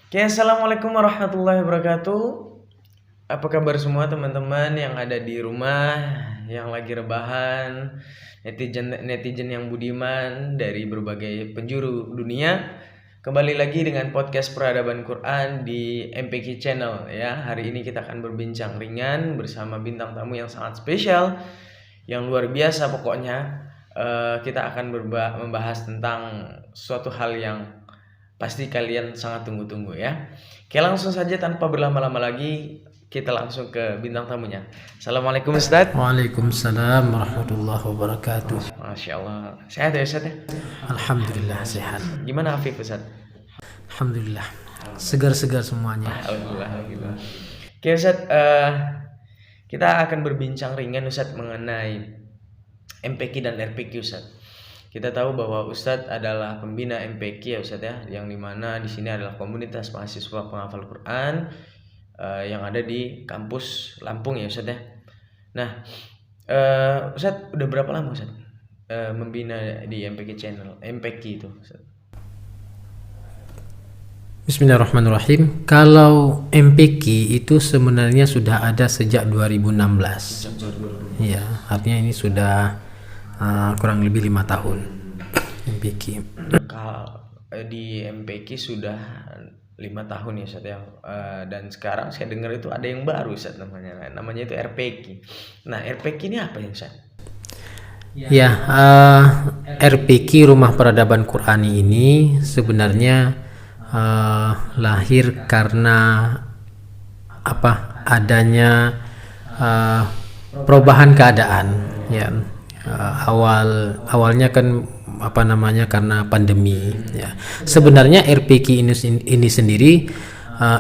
Oke, assalamualaikum warahmatullahi wabarakatuh. Apa kabar semua teman-teman yang ada di rumah, yang lagi rebahan, netizen yang budiman dari berbagai penjuru dunia. Kembali lagi dengan podcast Peradaban Quran di MPQ Channel ya. Hari ini kita akan berbincang ringan bersama bintang tamu yang sangat spesial, yang luar biasa pokoknya. Kita akan membahas tentang suatu hal yang pasti kalian sangat tunggu-tunggu ya. Oke, langsung saja tanpa berlama-lama lagi kita langsung ke bintang tamunya. Assalamualaikum Ustadz. Waalaikumsalam warahmatullahi wabarakatuh. Masya Allah. Sehat ya Ustadz ya? Alhamdulillah sehat. Gimana Afif Ustadz? Alhamdulillah. Segar-segar semuanya. Alhamdulillah. Oke Ustadz, kita akan berbincang ringan Ustadz mengenai MPQ dan RPQ Ustadz. Kita tahu bahwa Ustadz adalah pembina MPQ ya Ustadz ya, yang dimana di sini adalah komunitas mahasiswa penghafal Quran yang ada di kampus Lampung ya Ustadz ya. Nah, Ustadz udah berapa lama Ustadz membina di MPQ Channel, MPQ itu Ustadz? Bismillahirrahmanirrahim. Kalau MPQ itu sebenarnya sudah ada sejak 2016. Ya, artinya ini sudah kurang lebih 5 tahun MPQ. Di MPQ sudah 5 tahun ya Ustadz ya. Dan sekarang saya dengar itu ada yang baru Ustadz namanya itu RPQ. Nah, RPQ ini apa ya Ustadz? Ya, RPQ Rumah Peradaban Qurani ini sebenarnya lahir karena adanya perubahan keadaan ya. Awalnya kan karena pandemi ya. Sebenarnya RPQ ini sendiri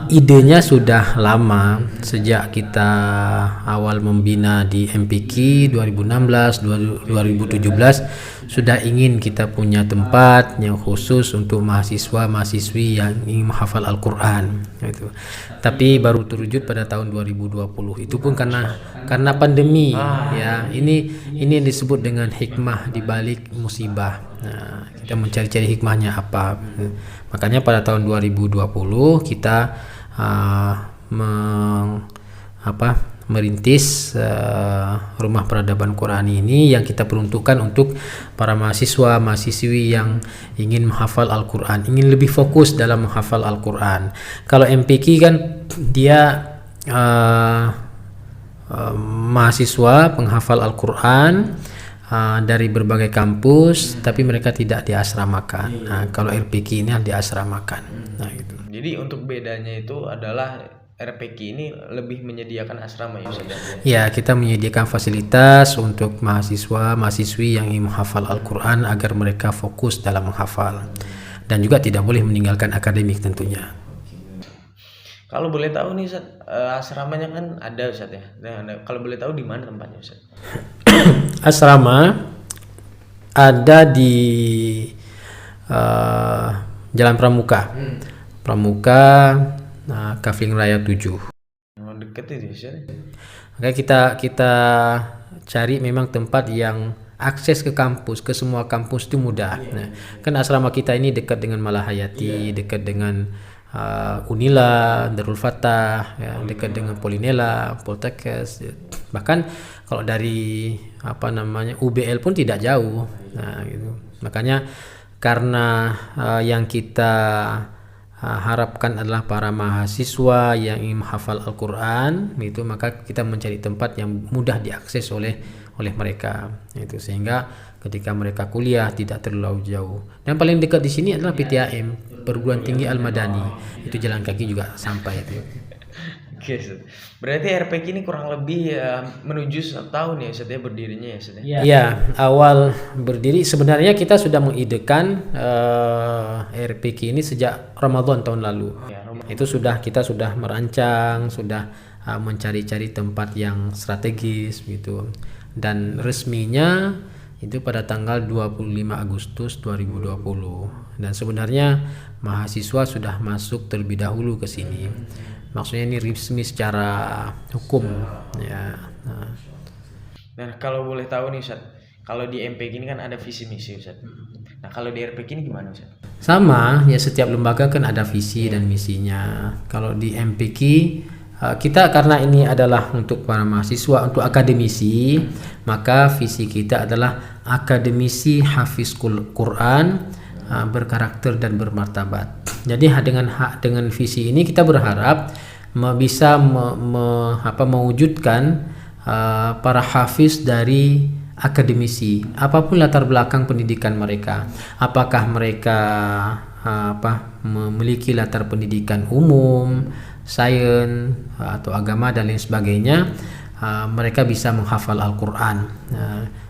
idenya sudah lama, sejak kita awal membina di MPQ 2016 2017 sudah ingin kita punya tempat yang khusus untuk mahasiswa-mahasiswi yang ingin menghafal Al-Quran gitu. Tapi baru terwujud pada tahun 2020. Itu pun karena pandemi ya. Ini disebut dengan hikmah di balik musibah. Nah, kita mencari-cari hikmahnya apa. Makanya pada tahun 2020 kita merintis Rumah Peradaban Quran ini yang kita peruntukkan untuk para mahasiswa mahasiswi yang ingin menghafal Al-Quran, ingin lebih fokus dalam menghafal Al-Quran. Kalau MPQ kan dia mahasiswa penghafal Al-Quran dari berbagai kampus, tapi mereka tidak diasramakan. Nah, kalau RPQ ini diasramakan. Nah, itu. Jadi untuk bedanya itu adalah RPQ ini lebih menyediakan asrama ya Ustaz? Ya, kita menyediakan fasilitas untuk mahasiswa-mahasiswi yang ingin menghafal Al-Quran agar mereka fokus dalam menghafal dan juga tidak boleh meninggalkan akademik tentunya. Kalau boleh tahu nih Ustaz, asramanya kan ada Ustaz ya. Nah, kalau boleh tahu di mana tempatnya Ustaz? Asrama ada di Jalan Pramuka. Pramuka Kafling Raya 7. Deket itu Ustaz. Makanya kita cari memang tempat yang akses ke kampus, ke semua kampus itu mudah. Nah, kan asrama kita ini dekat dengan Malahayati, dekat dengan Unila, Darul Fatah, ya, dekat dengan Polinela, Poltekkes. Bahkan kalau dari UBL pun tidak jauh. Nah, gitu. Makanya karena yang kita harapkan adalah para mahasiswa yang ingin menghafal Al-Quran itu, maka kita mencari tempat yang mudah diakses oleh mereka itu, sehingga ketika mereka kuliah tidak terlalu jauh. Dan paling dekat di sini adalah PTAM, Perguruan Tinggi Al-Madani, itu jalan kaki juga sampai itu. Oke, berarti RPQ ini kurang lebih menuju 1 tahun ya Ustaz ya berdirinya ya Ustaz ya? Ya, awal berdiri sebenarnya kita sudah mengidekan RPQ ini sejak Ramadan tahun lalu. Ya, itu kita sudah merancang, sudah mencari-cari tempat yang strategis gitu. Dan resminya itu pada tanggal 25 Agustus 2020. Dan sebenarnya mahasiswa sudah masuk terlebih dahulu ke sini. Maksudnya ini resmi secara hukum ya. Nah, kalau boleh tahu nih Ustaz, kalau di MPQ ini kan ada visi misi Ustaz. Nah, kalau di RPQ ini gimana Ustaz? Sama, ya setiap lembaga kan ada visi dan misinya. Kalau di MPQ kita karena ini adalah untuk para mahasiswa, untuk akademisi, maka visi kita adalah akademisi hafiz Quran berkarakter dan bermartabat. Jadi dengan visi ini kita berharap bisa mewujudkan para hafiz dari akademisi, apapun latar belakang pendidikan mereka, apakah mereka memiliki latar pendidikan umum, sains atau agama dan lain sebagainya, mereka bisa menghafal Al-Quran.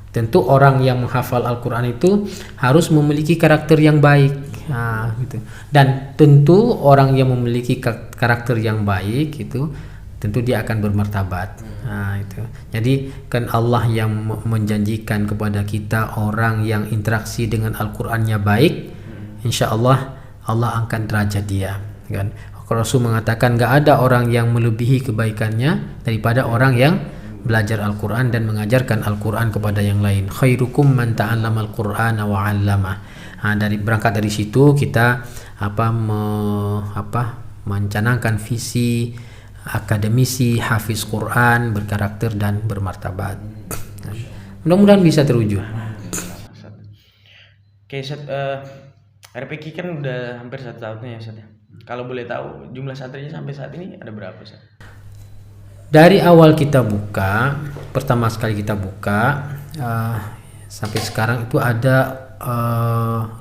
Tentu orang yang menghafal Al-Quran itu harus memiliki karakter yang baik, gitu. Dan tentu orang yang memiliki karakter yang baik itu tentu dia akan bermartabat. Itu. Jadi kan Allah yang menjanjikan kepada kita orang yang interaksi dengan Al-Qur'annya baik, insya Allah Allah angkat derajat dia. Kan? Rasul mengatakan nggak ada orang yang melebihi kebaikannya daripada orang yang belajar Al-Qur'an dan mengajarkan Al-Qur'an kepada yang lain. Khairukum man ta'allama Al-Qur'ana wa 'allamah. Berangkat dari situ kita mencanangkan visi akademisi hafiz Quran berkarakter dan bermartabat. Mudah-mudahan bisa terwujud. Oke, Ustaz, RPQ kan udah hampir 1 tahunnya ya, Ustaz. Kalau boleh tahu jumlah santrinya sampai saat ini ada berapa, Ustaz? Dari awal kita buka, pertama sekali kita buka sampai sekarang itu ada 53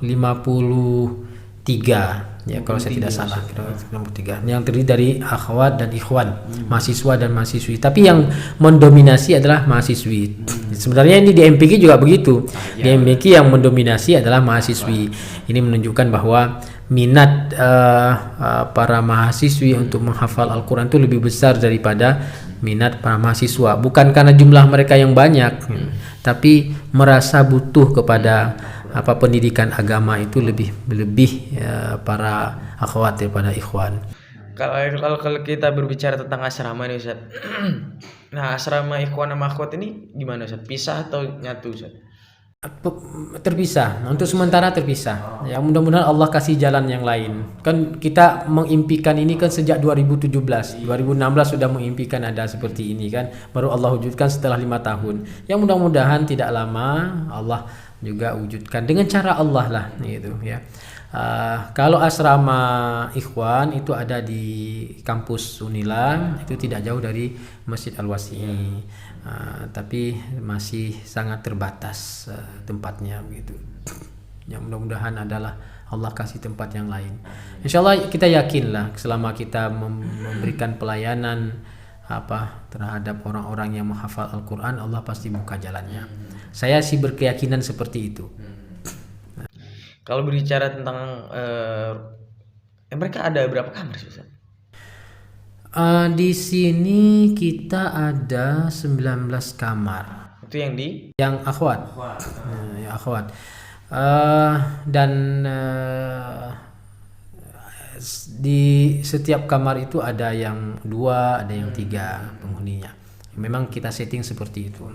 ya kalau saya tidak salah, 53 yang terdiri dari akhwat dan ikhwan, mahasiswa dan mahasiswi, tapi yang mendominasi adalah mahasiswi. Sebenarnya ini di MPQ juga begitu. Di MPQ yang mendominasi adalah mahasiswi. Ini menunjukkan bahwa minat para mahasiswi untuk menghafal Al-Quran itu lebih besar daripada minat para mahasiswa, bukan karena jumlah mereka yang banyak, tapi merasa butuh kepada pendidikan agama itu lebih para akhwat daripada ikhwan. Kalau kita berbicara tentang asrama nih, Ustaz. Nah, asrama ikhwan sama akhwat ini gimana, Ustaz? Pisah atau nyatu, Ustaz? Terpisah, untuk sementara terpisah. Ya, mudah-mudahan Allah kasih jalan yang lain. Kan kita mengimpikan ini kan sejak 2017, 2016 sudah mengimpikan ada seperti ini kan. Baru Allah wujudkan setelah 5 tahun. Ya mudah-mudahan tidak lama Allah juga wujudkan dengan cara Allah lah, gitu ya. Kalau asrama ikhwan itu ada di kampus Unila, itu tidak jauh dari Masjid Al-Wasi'i. Tapi masih sangat terbatas tempatnya begitu. Yang mudah-mudahan adalah Allah kasih tempat yang lain. Insyaallah kita yakinlah selama kita memberikan pelayanan terhadap orang-orang yang menghafal Al-Quran, Allah pasti buka jalannya. Saya sih berkeyakinan seperti itu. Kalau berbicara tentang mereka ada berapa kamar, Ustaz? Di sini kita ada 19 kamar. Itu yang akhwat. Yang akhwat. Dan di setiap kamar itu ada yang 2, ada yang 3 penghuninya. Memang kita setting seperti itu.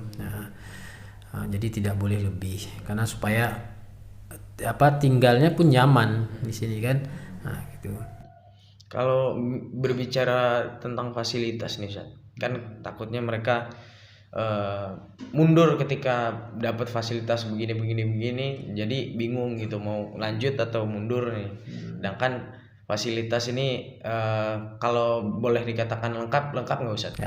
Jadi tidak boleh lebih, karena supaya tinggalnya pun nyaman di sini kan. Gitu. Kalau berbicara tentang fasilitas nih, Ustaz, kan takutnya mereka mundur ketika dapat fasilitas begini, jadi bingung gitu mau lanjut atau mundur nih. Sedangkan fasilitas ini kalau boleh dikatakan lengkap nggak, Ustaz?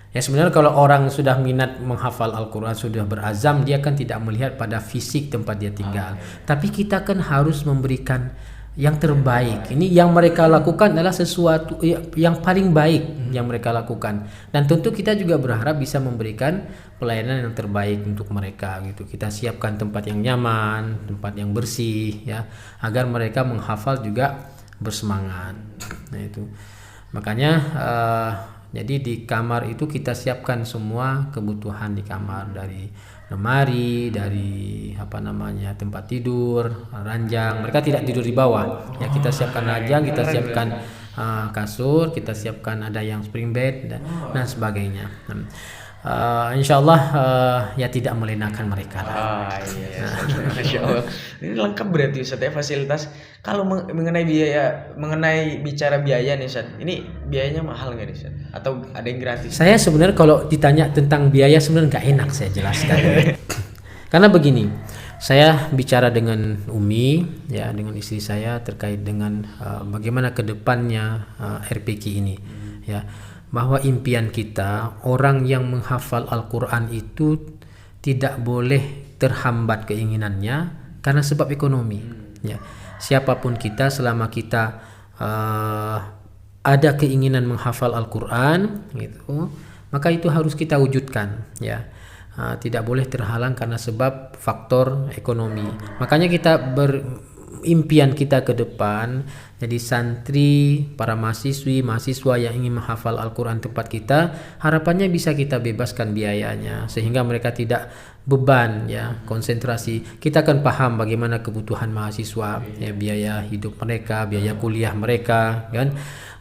Ya sebenarnya kalau orang sudah minat menghafal Al-Quran, sudah berazam, dia kan tidak melihat pada fisik tempat dia tinggal. Tapi kita kan harus memberikan yang terbaik. Ini yang mereka lakukan adalah sesuatu yang paling baik yang mereka lakukan. Dan tentu kita juga berharap bisa memberikan pelayanan yang terbaik untuk mereka gitu. Kita siapkan tempat yang nyaman, tempat yang bersih ya, agar mereka menghafal juga bersemangat. Nah itu. Makanya jadi di kamar itu kita siapkan semua kebutuhan di kamar, dari lemari, dari tempat tidur, ranjang. Mereka tidak tidur di bawah. Ya kita siapkan ranjang, kita siapkan kasur, kita siapkan ada yang spring bed dan sebagainya. insya Allah ya tidak melenakan mereka lah. Iya. Masya Allah. Ini lengkap berarti Ustaz ya fasilitas. Kalau mengenai biaya, mengenai bicara biaya nih Ustaz, ini biayanya mahal nggak nih Ustaz? Atau ada yang gratis? Saya sebenarnya kalau ditanya tentang biaya sebenarnya nggak enak saya jelaskan. Karena begini, saya bicara dengan Umi, ya dengan istri saya terkait dengan bagaimana kedepannya RPQ ini, ya. Bahwa impian kita orang yang menghafal Al-Quran itu tidak boleh terhambat keinginannya karena sebab ekonomi, ya. Siapapun kita selama kita ada keinginan menghafal Al-Quran gitu, maka itu harus kita wujudkan, ya. Tidak boleh terhalang karena sebab faktor ekonomi. Makanya kita impian kita ke depan jadi santri, para mahasiswa yang ingin menghafal Al-Quran tempat kita, harapannya bisa kita bebaskan biayanya sehingga mereka tidak beban, ya, konsentrasi. Kita akan paham bagaimana kebutuhan mahasiswa, ya, biaya hidup mereka, biaya kuliah mereka, kan.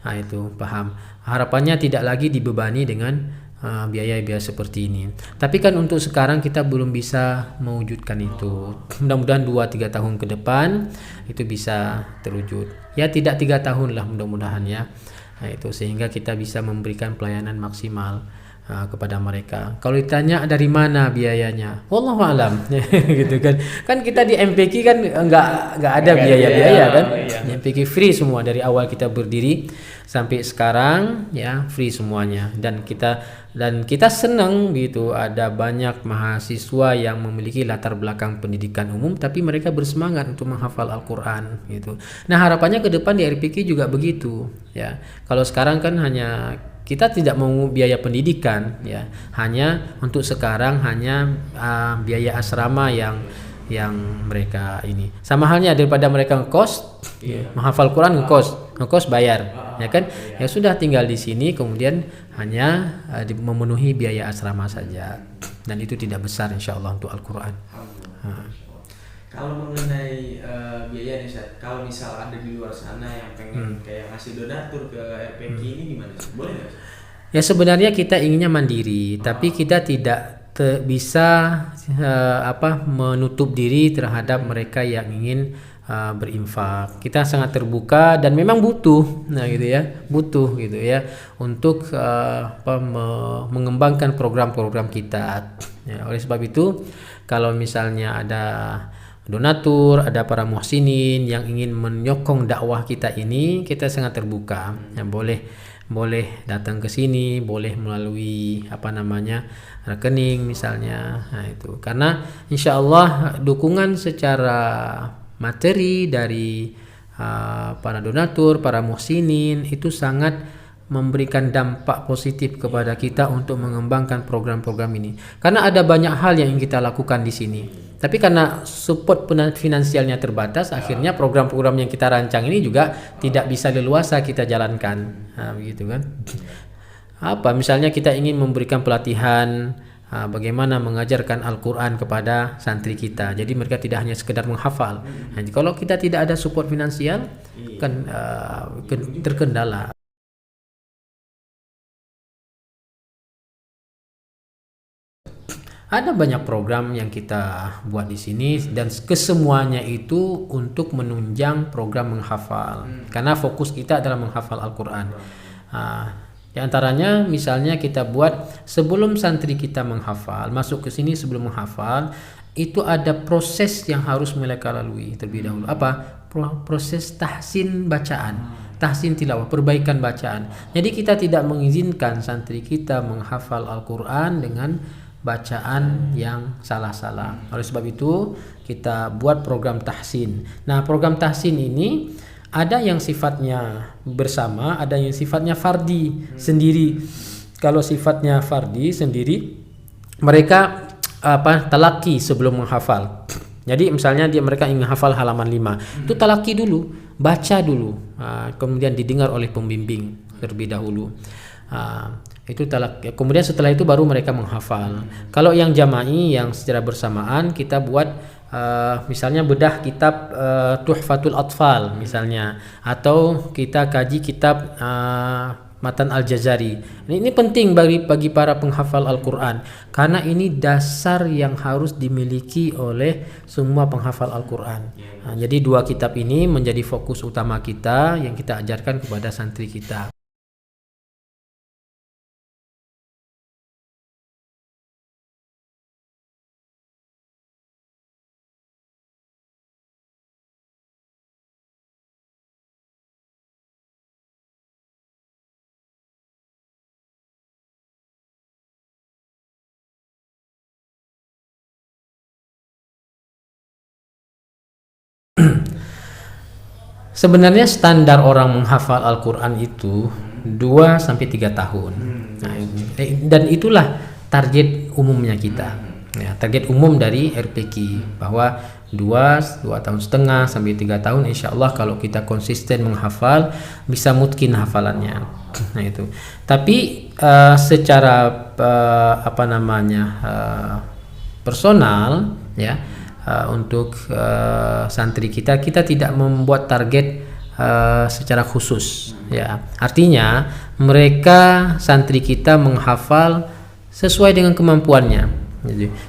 Nah, itu paham. Harapannya tidak lagi dibebani dengan biaya-biaya seperti ini. Tapi kan untuk sekarang kita belum bisa mewujudkan itu. Mudah-mudahan 2-3 tahun ke depan itu bisa terwujud. Ya tidak 3 tahun lah mudah-mudahan, ya. Nah, itu sehingga kita bisa memberikan pelayanan maksimal kepada mereka. Kalau ditanya dari mana biayanya, wallahu alam, gitu kan. Kan kita di MPQ kan nggak ada biaya-biaya kan. Di MPQ free semua dari awal kita berdiri sampai sekarang, ya, free semuanya. Dan kita senang gitu ada banyak mahasiswa yang memiliki latar belakang pendidikan umum tapi mereka bersemangat untuk menghafal Al-Quran gitu. Nah, harapannya ke depan di RPQ juga begitu, ya. Kalau sekarang kan hanya kita tidak mau biaya pendidikan, ya, hanya untuk sekarang hanya biaya asrama yang mereka ini. Sama halnya daripada mereka ngekos, menghafal Quran ngekos bayar, ya kan? Ya sudah tinggal di sini kemudian hanya memenuhi biaya asrama saja dan itu tidak besar insyaallah untuk Al-Quran. Kalau mengenai biaya nih Ustaz, kalau misal ada di luar sana yang pengen kayak ngasih donatur ke RPQ ini gimana sih? Boleh nggak? Ya sebenarnya kita inginnya mandiri, tapi kita tidak bisa menutup diri terhadap mereka yang ingin berinfak. Kita sangat terbuka dan memang butuh, nah gitu ya, butuh gitu ya untuk mengembangkan program-program kita. Ya, oleh sebab itu, kalau misalnya ada donatur, ada para muhsinin yang ingin menyokong dakwah kita ini, kita sangat terbuka. Ya, boleh datang ke sini, boleh melalui rekening misalnya. Nah, itu karena insya Allah dukungan secara materi dari para donatur, para muhsinin itu sangat memberikan dampak positif kepada kita untuk mengembangkan program-program ini. Karena ada banyak hal yang ingin kita lakukan di sini. Tapi karena support finansialnya terbatas, akhirnya program-program yang kita rancang ini juga tidak bisa leluasa kita jalankan. Nah, begitu kan? Misalnya kita ingin memberikan pelatihan bagaimana mengajarkan Al-Quran kepada santri kita. Jadi mereka tidak hanya sekedar menghafal. Nah, kalau kita tidak ada support finansial, kan terkendala. Ada banyak program yang kita buat di sini dan kesemuanya itu untuk menunjang program menghafal. Karena fokus kita adalah menghafal Al-Quran. Di antaranya misalnya kita buat sebelum santri kita menghafal, masuk ke sini sebelum menghafal, itu ada proses yang harus mereka lalui terlebih dahulu. Proses tahsin bacaan. Tahsin tilawah, perbaikan bacaan. Jadi kita tidak mengizinkan santri kita menghafal Al-Quran dengan bacaan yang salah-salah. Oleh sebab itu kita buat program tahsin. Nah, program tahsin ini ada yang sifatnya bersama, ada yang sifatnya fardi sendiri. Kalau sifatnya fardi sendiri, mereka talaki sebelum menghafal. Jadi misalnya mereka ingin hafal halaman 5, itu talaki dulu, baca dulu, kemudian didengar oleh pembimbing terlebih dahulu. Itu talak. Kemudian setelah itu baru mereka menghafal. Kalau yang jama'i yang secara bersamaan kita buat misalnya bedah kitab Tuhfatul Atfal misalnya, atau kita kaji kitab Matan Al-Jazari. Ini penting bagi para penghafal Al-Quran karena ini dasar yang harus dimiliki oleh semua penghafal Al-Quran. Nah, jadi dua kitab ini menjadi fokus utama kita yang kita ajarkan kepada santri kita. Sebenarnya standar orang menghafal Al-Quran itu 2 sampai 3 tahun. Nah, dan itulah target umumnya kita. Ya, target umum dari RPQ bahwa 2 tahun setengah sampai 3 tahun insya Allah kalau kita konsisten menghafal bisa mungkin hafalannya. Nah itu. Tapi secara personal ya. Untuk santri kita tidak membuat target secara khusus ya, artinya mereka santri kita menghafal sesuai dengan kemampuannya.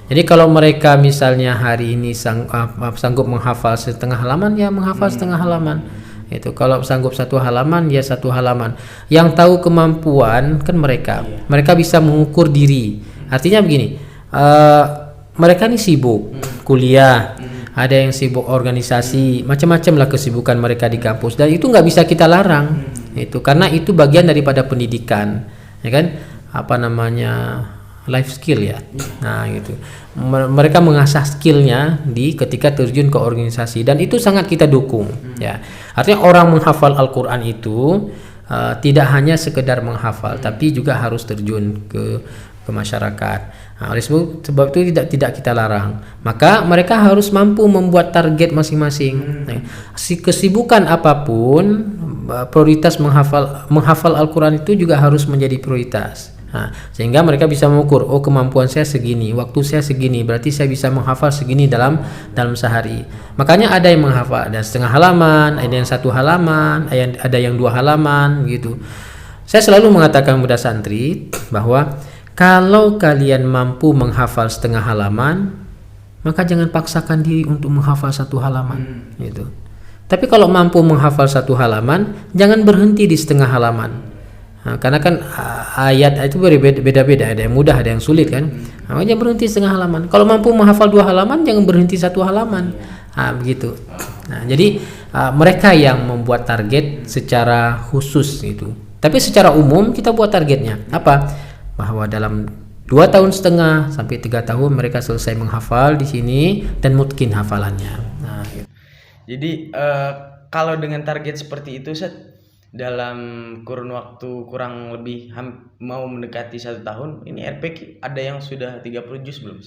Jadi kalau mereka misalnya hari ini sanggup menghafal setengah halaman ya menghafal setengah halaman. Itu kalau sanggup 1 halaman ya 1 halaman. Yang tahu kemampuan kan mereka bisa mengukur diri. Artinya begini, mereka ini sibuk kuliah, ada yang sibuk organisasi, macam-macam lah kesibukan mereka di kampus, dan itu nggak bisa kita larang itu karena itu bagian daripada pendidikan ya kan, life skill ya. Nah gitu, mereka mengasah skillnya ketika terjun ke organisasi dan itu sangat kita dukung ya. Artinya orang menghafal Al-Quran itu tidak hanya sekedar menghafal tapi juga harus terjun ke masyarakat. Nah, oleh sebab itu tidak kita larang. Maka mereka harus mampu membuat target masing-masing. Kesibukan apapun, prioritas menghafal Al-Quran itu juga harus menjadi prioritas. Nah, sehingga mereka bisa mengukur, oh kemampuan saya segini, waktu saya segini, berarti saya bisa menghafal segini dalam sehari. Makanya ada yang menghafal ada setengah halaman, ada yang 1 halaman, ada yang 2 halaman gitu. Saya selalu mengatakan kepada santri bahwa kalau kalian mampu menghafal setengah halaman, maka jangan paksakan diri untuk menghafal 1 halaman gitu. Tapi kalau mampu menghafal 1 halaman, jangan berhenti di setengah halaman. Nah, karena kan ayat itu beda-beda, ada yang mudah, ada yang sulit kan. Nah, jangan berhenti setengah halaman. Kalau mampu menghafal 2 halaman, jangan berhenti 1 halaman. Nah, begitu. Nah, jadi mereka yang membuat target secara khusus gitu. Tapi secara umum kita buat targetnya apa? Bahwa dalam 2 tahun setengah sampai 3 tahun mereka selesai menghafal di sini dan mungkin hafalannya. Nah, gitu. Jadi kalau dengan target seperti itu dalam kurun waktu kurang lebih mau mendekati 1 tahun, ini RPQ ada yang sudah 30 juz belum?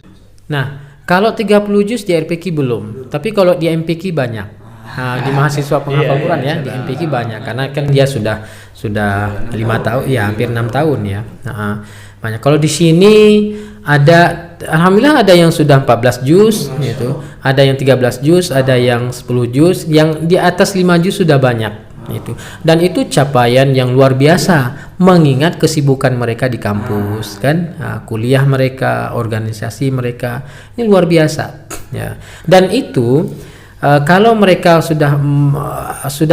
Nah, kalau 30 juz di RPQ belum, tapi kalau di MPQ banyak. Nah, di mahasiswa penghafal Quran ya, di MPQ banyak karena kan dia sudah 5 tahun ya, hampir 6 tahun ya. Nah, banyak. Kalau di sini ada alhamdulillah ada yang sudah 14 juz gitu, ada yang 13 juz, ada yang 10 juz, yang di atas 5 juz sudah banyak itu. Dan itu capaian yang luar biasa mengingat kesibukan mereka di kampus kan, kuliah mereka, organisasi mereka. Ini luar biasa ya. Dan itu kalau mereka sudah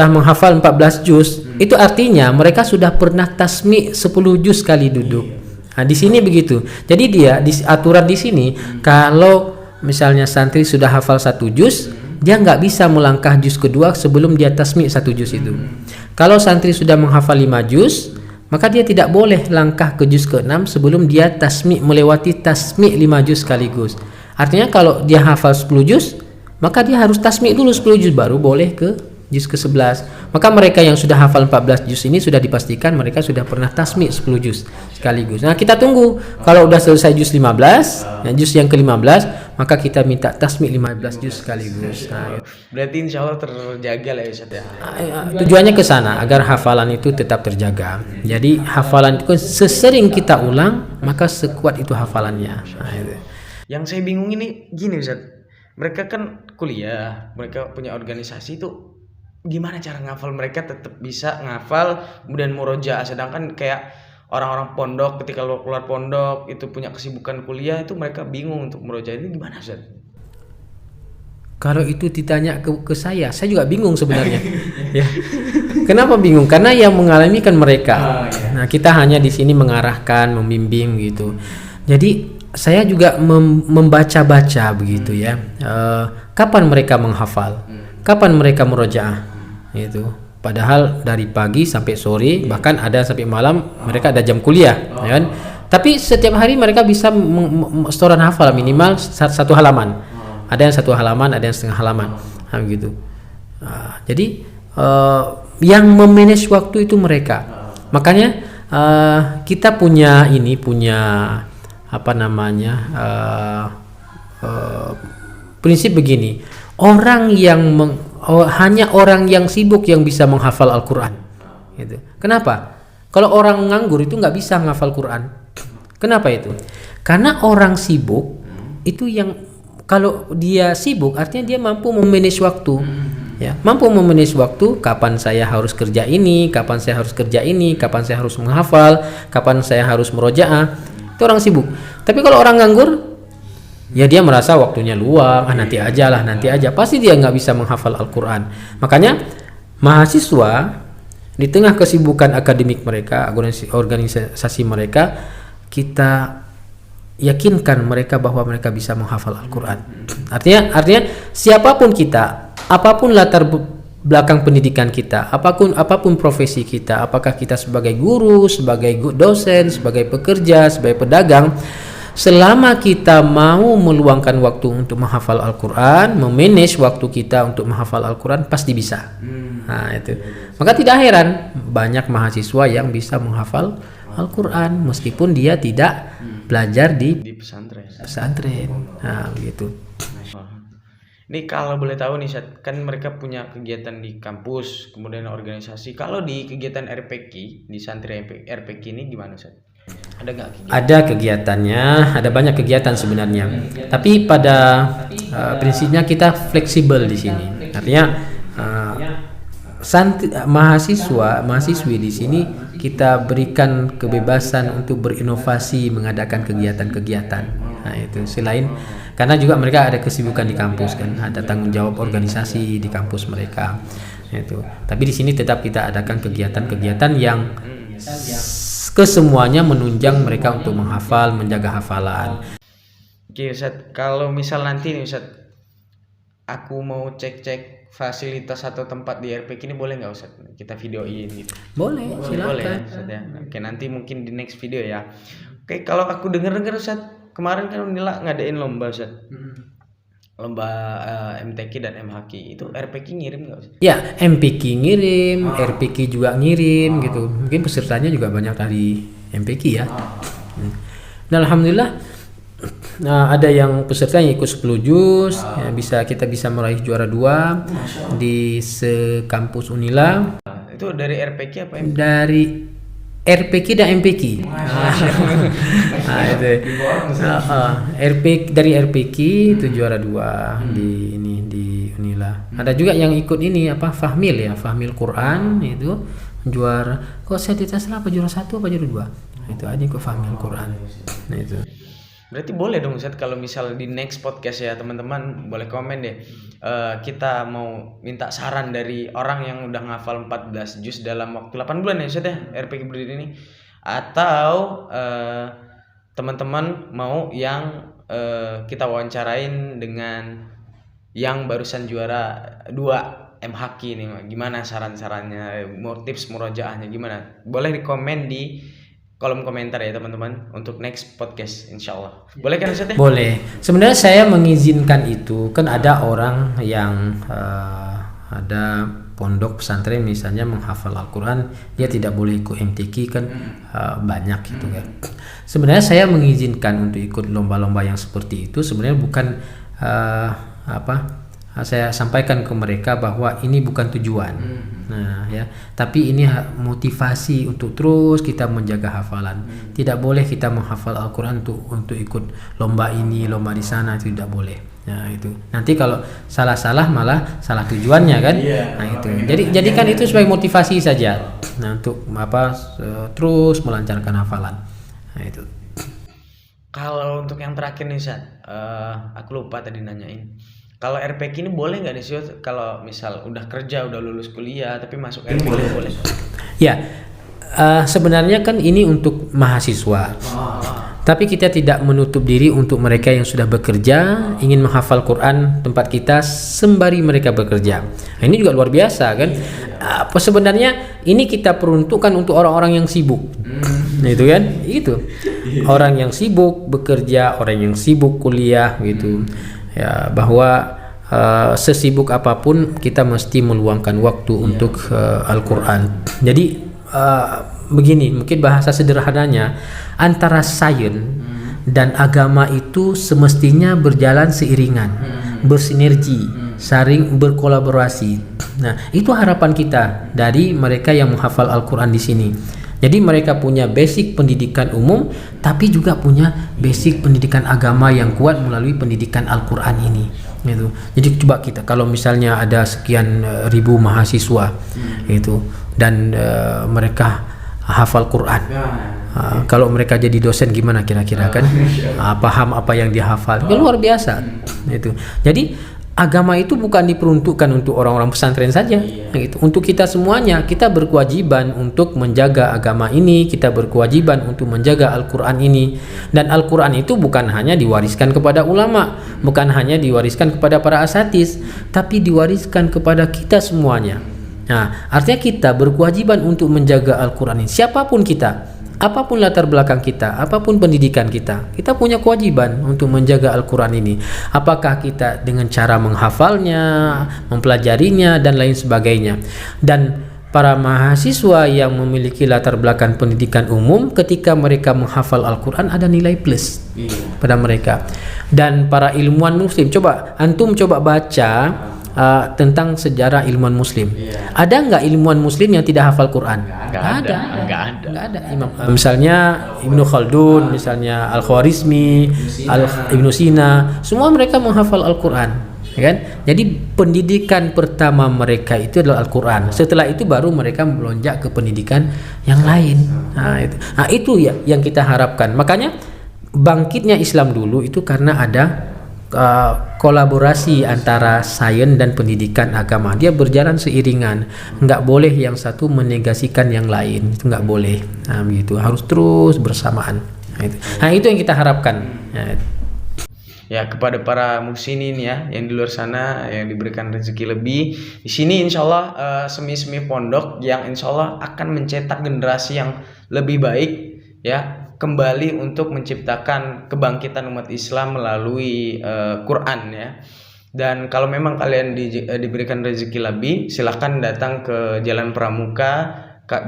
menghafal 14 juz, itu artinya mereka sudah pernah tasmi' 10 juz kali duduk. Nah, di sini begitu. Jadi aturan di sini kalau misalnya santri sudah hafal 1 juz, dia nggak bisa melangkah juz kedua sebelum dia tasmi' 1 juz itu. Kalau santri sudah menghafal 5 juz, maka dia tidak boleh langkah ke juz ke-6 sebelum dia melewati tasmi' 5 juz sekaligus. Artinya kalau dia hafal 10 juz, maka dia harus tasmi' dulu 10 juz baru boleh ke juz ke-11. Maka mereka yang sudah hafal 14 juz ini sudah dipastikan mereka sudah pernah tasmi' 10 juz sekaligus. Nah, kita tunggu kalau udah selesai juz 15, juz yang ke-15, maka kita minta tasmi' 15 juz sekaligus. Nah, berarti insya Allah terjaga lah ya Ustaz ya. Tujuannya ke sana agar hafalan itu tetap terjaga. Jadi hafalan itu sesering kita ulang, maka sekuat itu hafalannya. Nah, itu. Yang saya bingung ini gini Ustaz. Mereka kan kuliah, mereka punya organisasi itu gimana cara ngafal mereka tetap bisa ngafal kemudian murojaah, sedangkan kayak orang-orang pondok ketika keluar pondok itu punya kesibukan kuliah itu mereka bingung untuk murojaah. Ini gimana Ustaz? Kalau itu ditanya ke saya juga bingung sebenarnya. Ya. Kenapa bingung? Karena yang mengalami kan mereka. Nah, kita hanya di sini mengarahkan, membimbing gitu. Jadi saya juga membaca-baca begitu ya. Kapan mereka menghafal? Kapan mereka murojaah? Itu. Padahal dari pagi sampai sore, bahkan ada sampai malam mereka ada jam kuliah, ya kan? Tapi setiap hari mereka bisa setoran hafal minimal satu halaman. Ada yang satu halaman, ada yang setengah halaman, gitu. Jadi yang memanage waktu itu mereka. Makanya kita punya apa namanya prinsip begini. Hanya orang yang sibuk yang bisa menghafal Al-Quran. Gitu. Kenapa? Kalau orang nganggur itu nggak bisa menghafal Quran. Kenapa itu? Karena orang sibuk itu yang kalau dia sibuk artinya dia mampu memanage waktu. Ya, mampu memanage waktu, kapan saya harus kerja ini, kapan saya harus kerja ini, kapan saya harus menghafal, kapan saya harus murojaah. Itu orang sibuk. Tapi kalau orang nganggur, ya dia merasa waktunya luang, nanti aja. Pasti dia nggak bisa menghafal Al-Quran. Makanya mahasiswa di tengah kesibukan akademik mereka, organisasi mereka, kita yakinkan mereka bahwa mereka bisa menghafal Al-Quran. Artinya siapapun kita, apapun latar belakang pendidikan kita, apapun profesi kita, apakah kita sebagai guru, sebagai dosen, sebagai pekerja, sebagai pedagang, selama kita mau meluangkan waktu untuk menghafal Al-Quran, memanage waktu kita untuk menghafal Al-Quran, pasti bisa. Nah, itu. Maka tidak heran banyak mahasiswa yang bisa menghafal Al-Quran meskipun dia tidak belajar di pesantren. Nah, begitu. Ini kalau boleh tahu nih, kan mereka punya kegiatan di kampus, kemudian organisasi. Kalau di kegiatan RPQ, di santri RPQ ini gimana, Ustaz? Ada nggak kegiatan? Ada kegiatannya, ada banyak kegiatan sebenarnya. Tapi pada prinsipnya kita fleksibel di sini. Artinya mahasiswi di sini kita berikan kebebasan untuk berinovasi, mengadakan kegiatan-kegiatan. Nah, itu selain karena juga mereka ada kesibukan di kampus kan, ada tanggung jawab organisasi di kampus mereka. Itu. Tapi di sini tetap kita adakan kegiatan-kegiatan yang kesemuanya menunjang mereka untuk menghafal, menjaga hafalan. Oke, Ustaz, kalau misal nanti nih Ustaz, aku mau cek fasilitas atau tempat di RPQ ini boleh nggak Ustaz? Kita videoin gitu. Boleh, silakan. Boleh, Ustaz, ya. Oke, nanti mungkin di next video ya. Oke, kalau aku dengar Ustaz, kemarin kan Unila ngadain lomba Ustaz. Lomba MTQ dan MHQ. Itu RPQ ngirim nggak Ustaz? Ya, MPQ ngirim, RPQ juga ngirim gitu. Mungkin pesertanya juga banyak dari MPQ ya. Dan alhamdulillah ada yang peserta yang ikut 10 juz, ya, kita bisa meraih juara 2 di sekampus Unila. Itu dari RPQ apa MPQ? Dari RPQ dan MPQ. Nah, itu. Dari RPQ itu juara 2 di Unila. Ada juga yang ikut ini Fahmil Quran itu juara. Kok saya tidak salah juara 1 apa juara 2? Itu aja ikut Fahmil Quran. Nah, itu. Berarti boleh dong Ustaz kalau misal di next podcast ya teman-teman boleh komen deh. Kita mau minta saran dari orang yang udah ngafal 14 juz dalam waktu 8 bulan ya Ustaz ya RPQ berdiri ini. Atau teman-teman mau yang kita wawancarain dengan yang barusan juara 2 MHQ nih. Gimana saran-sarannya, tips murojaahnya gimana? Boleh di komen di kolom komentar ya teman-teman untuk next podcast insyaallah. Boleh kan Ustaz ya? Boleh. Sebenarnya saya mengizinkan itu kan ada orang yang ada pondok pesantren misalnya menghafal Al-Quran, dia tidak boleh ikut MTQ kan banyak gitu kan. Sebenarnya saya mengizinkan untuk ikut lomba-lomba yang seperti itu sebenarnya bukan saya sampaikan ke mereka bahwa ini bukan tujuan. Nah, ya, tapi ini motivasi untuk terus kita menjaga hafalan. Tidak boleh kita menghafal Al-Quran untuk ikut lomba ini, lomba di sana, tidak boleh. Nah itu nanti kalau salah-salah malah salah tujuannya kan. Nah itu jadikan itu sebagai motivasi saja. Nah untuk terus melancarkan hafalan. Nah itu. Kalau untuk yang terakhir nih Ustaz, aku lupa tadi nanyain. Kalau RPK ini boleh nggak nih Ustaz? Kalau misal udah kerja, udah lulus kuliah, tapi masuk RPK boleh? Ya, sebenarnya kan ini untuk mahasiswa. Tapi kita tidak menutup diri untuk mereka yang sudah bekerja, ingin menghafal Quran tempat kita sembari mereka bekerja. Nah, ini juga luar biasa kan? Sebenarnya ini kita peruntukkan untuk orang-orang yang sibuk. Nah itu kan, itu orang yang sibuk bekerja, orang yang sibuk kuliah gitu. Ya bahwa sesibuk apapun kita mesti meluangkan waktu untuk Al-Quran. Jadi begini, mungkin bahasa sederhananya, antara sains dan agama itu semestinya berjalan seiringan, bersinergi, saling berkolaborasi. Nah, itu harapan kita dari mereka yang menghafal Al-Quran di sini. Jadi mereka punya basic pendidikan umum, tapi juga punya basic pendidikan agama yang kuat melalui pendidikan Al-Quran ini. Gitu. Jadi coba kita, kalau misalnya ada sekian ribu mahasiswa, gitu, dan mereka hafal Quran, kalau mereka jadi dosen gimana kira-kira kan? Paham apa yang dihafal? Luar biasa. Itu. Jadi agama itu bukan diperuntukkan untuk orang-orang pesantren saja, gitu. Untuk kita semuanya, kita berkewajiban untuk menjaga agama ini, kita berkewajiban untuk menjaga Al-Quran ini. Dan Al-Quran itu bukan hanya diwariskan kepada ulama, bukan hanya diwariskan kepada para asatidz, tapi diwariskan kepada kita semuanya. Nah, artinya kita berkewajiban untuk menjaga Al-Quran ini. Siapapun kita, apapun latar belakang kita, apapun pendidikan kita punya kewajiban untuk menjaga Al-Quran ini. Apakah kita dengan cara menghafalnya, mempelajarinya, dan lain sebagainya. Dan para mahasiswa yang memiliki latar belakang pendidikan umum, ketika mereka menghafal Al-Quran ada nilai plus pada mereka. Dan para ilmuwan muslim, antum coba baca tentang sejarah ilmuwan muslim. Ada nggak ilmuwan muslim yang tidak hafal Quran? Nggak ada. Misalnya Ibnu Khaldun, misalnya Al-Khwarizmi, Ibnu Sina, semua mereka menghafal Al-Quran, kan? Jadi pendidikan pertama mereka itu adalah Al-Quran. Setelah itu baru mereka melonjak ke pendidikan yang lain. Nah itu ya yang kita harapkan. Makanya bangkitnya Islam dulu itu karena ada kolaborasi antara sains dan pendidikan agama. Dia berjalan seiringan, nggak boleh yang satu menegasikan yang lain, itu nggak boleh. Nah, begitu, harus terus bersamaan. Nah itu yang kita harapkan. Ya, kepada para muhsinin ya yang di luar sana yang diberikan rezeki lebih, di sini insya Allah semi-semi pondok yang insya Allah akan mencetak generasi yang lebih baik ya, kembali untuk menciptakan kebangkitan umat Islam melalui Quran ya. Dan kalau memang kalian diberikan rezeki lebih, silahkan datang ke Jalan Pramuka,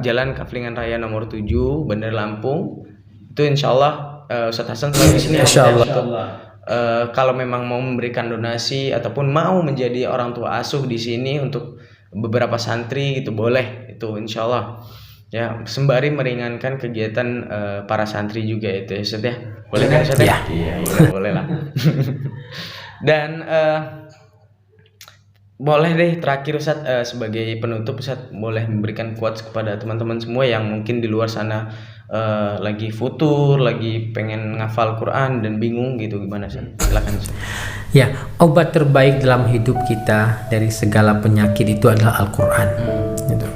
Jalan Kaflingan Raya nomor 7, Bandar Lampung. Itu insya Allah Ustadz Hasan selalu di sini. Insya Allah. Kalau memang mau memberikan donasi ataupun mau menjadi orang tua asuh di sini untuk beberapa santri gitu, boleh, itu insya Allah. Ya, sembari meringankan kegiatan para santri juga itu ya Ustaz ya. Boleh kan Ustaz ya? Iya, boleh lah. Dan boleh deh terakhir Ustaz, sebagai penutup Ustaz boleh memberikan quotes kepada teman-teman semua yang mungkin di luar sana lagi futur, lagi pengen ngafal Quran dan bingung gitu, gimana Ustaz? Silakan Ustaz. Ya, obat terbaik dalam hidup kita dari segala penyakit itu adalah Al-Quran. Gitu.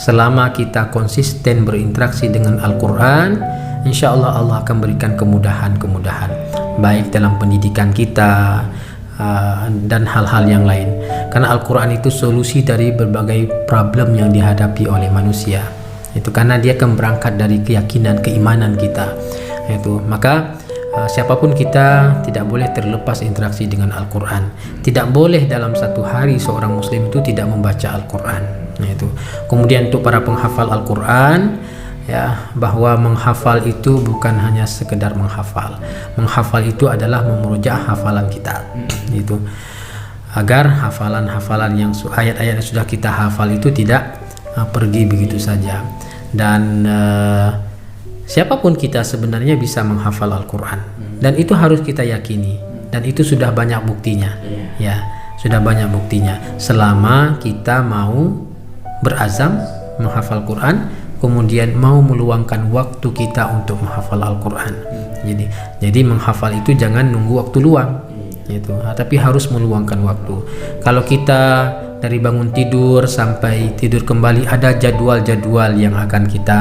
Selama kita konsisten berinteraksi dengan Al-Quran, insya Allah Allah akan berikan kemudahan-kemudahan, baik dalam pendidikan kita dan hal-hal yang lain. Karena Al-Quran itu solusi dari berbagai problem yang dihadapi oleh manusia. Itu karena dia akan berangkat dari keyakinan, keimanan kita. Itu maka siapapun kita tidak boleh terlepas interaksi dengan Al-Quran. Tidak boleh dalam satu hari seorang muslim itu tidak membaca Al-Quran. Nah, itu. Kemudian untuk para penghafal Al-Quran ya, bahwa menghafal itu bukan hanya sekedar menghafal. Menghafal itu adalah memuja hafalan kita. Itu agar hafalan-hafalan yang ayat-ayat yang sudah kita hafal itu tidak pergi begitu saja. Dan siapapun kita sebenarnya bisa menghafal Al-Quran, dan itu harus kita yakini. dan itu sudah banyak buktinya. Ya, sudah banyak buktinya. Selama kita mau berazam menghafal Quran, kemudian mau meluangkan waktu kita untuk menghafal Al-Quran. Jadi menghafal itu jangan nunggu waktu luang, gitu. Tapi harus meluangkan waktu. Kalau kita dari bangun tidur sampai tidur kembali ada jadwal-jadwal yang akan kita,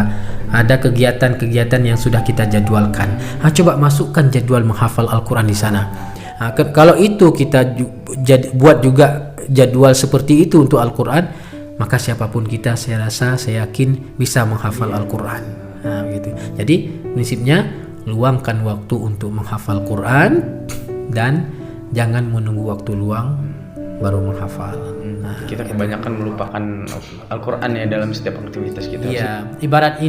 ada kegiatan-kegiatan yang sudah kita jadwalkan. Coba masukkan jadwal menghafal Al-Quran di sana. Kalau itu kita buat juga jadwal seperti itu untuk Al-Quran, maka siapapun kita, saya yakin bisa menghafal Al-Quran. Gitu. Jadi prinsipnya luangkan waktu untuk menghafal Quran dan jangan menunggu waktu luang baru menghafal. Kita kebanyakan melupakan Al-Quran ya dalam setiap aktivitas kita. Iya, ibarat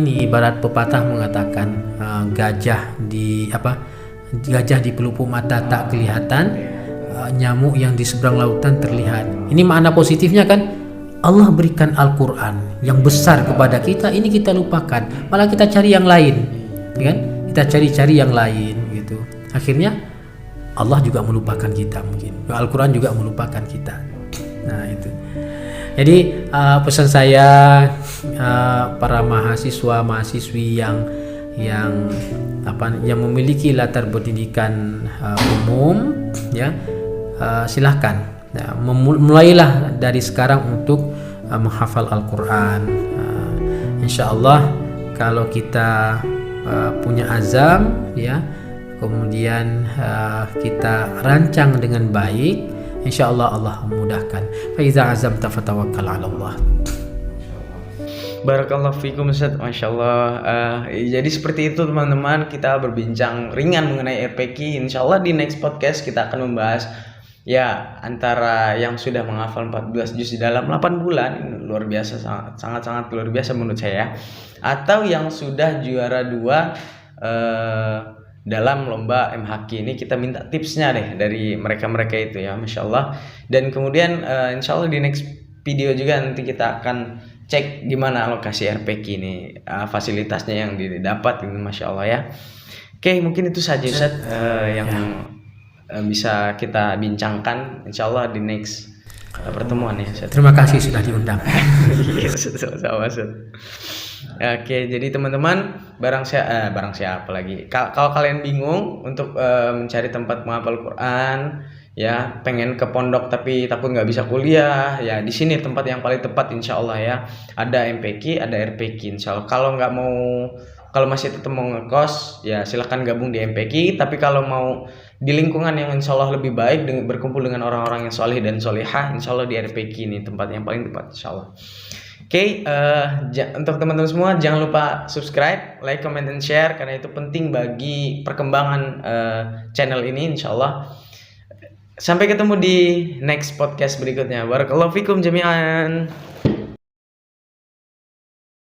pepatah mengatakan gajah di pelupuk mata tak kelihatan, nyamuk yang di seberang lautan terlihat. Ini makna positifnya kan, Allah berikan Al-Quran yang besar kepada kita, ini kita lupakan, malah kita cari yang lain, kan? Kita cari yang lain gitu. Akhirnya Allah juga melupakan kita, mungkin Al-Quran juga melupakan kita. Nah itu. Jadi pesan saya para mahasiswi yang memiliki latar pendidikan umum, ya, silahkan mulailah dari sekarang untuk menghafal Al-Quran. Insya Allah kalau kita punya azam, ya, kemudian kita rancang dengan baik, insya Allah Allah memudahkan. Fa iza azamta fatawakkal 'ala Allah. Barakallahu fikum Ustaz, Masya Allah. Jadi seperti itu teman-teman, kita berbincang ringan mengenai RPQ. Insya Allah di next podcast kita akan membahas ya antara yang sudah menghafal 14 juz di dalam 8 bulan, ini luar biasa, sangat luar biasa menurut saya, atau yang sudah juara 2 dalam lomba MHQ. Ini kita minta tipsnya deh dari mereka itu ya, Masya Allah. Dan kemudian insya Allah di next video juga nanti kita akan cek gimana alokasi RPQ ini, fasilitasnya yang didapat ini, Masya Allah ya. Oke, mungkin itu saja Ustaz yang bisa kita bincangkan, insya Allah di next pertemuan ya Ustaz. Terima kasih sudah diundang. Sama-sama Ustaz. Oke, jadi teman-teman, barang siapa lagi, kalau kalian bingung untuk mencari tempat menghafal Quran, ya, pengen ke pondok tapi takut nggak bisa kuliah, ya di sini tempat yang paling tepat insya Allah ya. Ada MPQ, ada RPQ insya Allah. Kalau masih tetap mau ngekos, ya silahkan gabung di MPQ. Tapi kalau mau di lingkungan yang insya Allah lebih baik, berkumpul dengan orang-orang yang soleh dan solehah, insya Allah di RPQ ini tempat yang paling tepat insya Allah. Oke, untuk teman-teman semua jangan lupa subscribe, like, comment, dan share karena itu penting bagi perkembangan channel ini insya Allah. Sampai ketemu di next podcast berikutnya. Barakallahu fikum jami'an.